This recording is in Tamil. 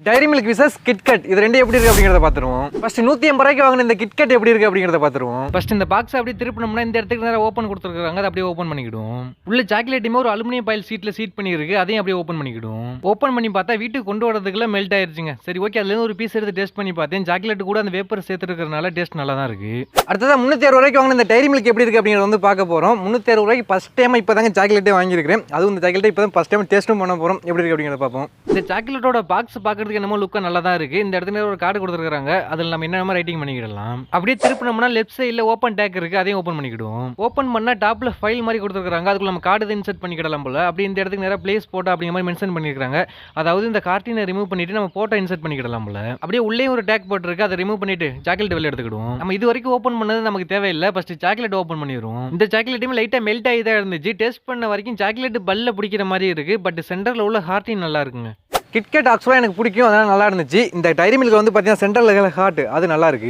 டைரி மில்க் விசஸ் கிட்கட் இது ரெண்டு எப்படி இருக்கு அப்படிங்கறத பாத்துருவோம். ஃபர்ஸ்ட் 180 ரூபாய்க்கு வாங்கின இந்த கிட்கட் எப்படி இருக்கு அப்படிங்கறத பாத்துருவோம். ஃபர்ஸ்ட் இந்த பாக்ஸ் அப்படியே திருப்பினோம்னா இந்த இடத்துக்கு நேரா ஓபன் கொடுத்துருக்காங்க. அதை அப்படியே ஓபன் பண்ணிக்கிடுவோம். உள்ள சாக்லேட்டுமே ஒரு அலுமினியம் பாயில் சீட்ல சீட் பண்ணி இருக்கு. அதையும் அப்படியே ஓபன் பண்ணிக்கிடுவோம். ஓபன் பண்ணி பார்த்தா வீட்டுக்கு கொண்டு வரதுக்குள்ள மெல்ட் ஆயிருச்சுங்க. சரி ஓகே, அதுல இருந்து ஒரு பீஸ் எடுத்து டேஸ்ட் பண்ணி பார்த்தேன். சாக்லேட் கூட அந்த வேப்பர் சேர்த்துருக்கறனால டேஸ்ட் நல்லா தான் இருக்கு. அடுத்ததா 360 ரூபாய்க்கு வாங்கின இந்த டைரி மில்க் எப்படி இருக்கு அப்படிங்கறத வந்து பார்க்க போறோம். 360 ரூபாய்க்கு ஃபர்ஸ்ட் டைம் இப்பதாங்க சாக்லேட்டே வாங்கியிருக்கேன். அதுவும் இந்த சாக்லேட் இப்பதான் ஃபர்ஸ்ட் டைம் டேஸ்ட்டும் பண்ண போறோம். எப்படி இருக்கு அப்படிங்கறத பார்ப்போம். இந்த சாக்லேட்டோட பாக்ஸ் பார்க்கிறதுக்கு என்னமோ லுக்கா நல்லா இருக்கு. இந்த இடத்துல ஒரு கார்டு கொடுத்துருக்காங்க. அதுல நம்ம என்ன ரைட்டிங் பண்ணிக்கிடலாம். அப்படியே திருப்பினோம்னா லெஃப்ட் சைடுல ஓபன் டேக் இருக்கு. அதையும் ஓபன் பண்ணிக்கிடுவோம். ஓபன் பண்ணா டாப்ல ஃபைல் மாதிரி கொடுத்துருக்காங்க. அதுக்குள்ள நம்ம கார்டு இன்சர்ட் பண்ணிக்கிடலாம் போல. அப்படி இந்த இடத்துக்கு நேரா பிளேஸ் போட்டோ அப்படிங்கிற மாதிரி மென்ஷன் பண்ணிருக்காங்க. அதாவது இந்த கார்ட்டினை ரிமூவ் பண்ணிட்டு நம்ம போட்டோ இன்சர்ட் பண்ணிக்கிடலாம் போல. அப்படியே உள்ளே ஒரு டேக் போட்டுருக்கு. அதை ரிமூவ் பண்ணிட்டு சாக்லேட் வெளிய எடுத்துக்கிடுவோம். நம்ம இது வரைக்கும் ஓபன் பண்ணது நமக்கு தேவையில்லை. ஃபர்ஸ்ட் சாக்லேட் ஓபன் பண்ணிடுவோம். இந்த சாக்லேட்டுமே லைட்டா மெல்ட் ஆகி தான் இருந்துச்சு. டேஸ்ட் பண்ண வரைக்கும் சாக்லேட் பல்ல பிடிக்கிற மாதிரி இருக்கு. பட் சென்டர்ல உள்ள ஹார்ட்டின் நல்லா இருக்குங்க. கிட்கட் ஆக்சுவலாக எனக்கு பிடிக்கும், அதனால நல்லா இருந்துச்சு. இந்த டைரி மில்க் வந்து பார்த்தீங்கன்னா சென்ட்ரல் ஹார்ட் அது நல்லா இருக்கு.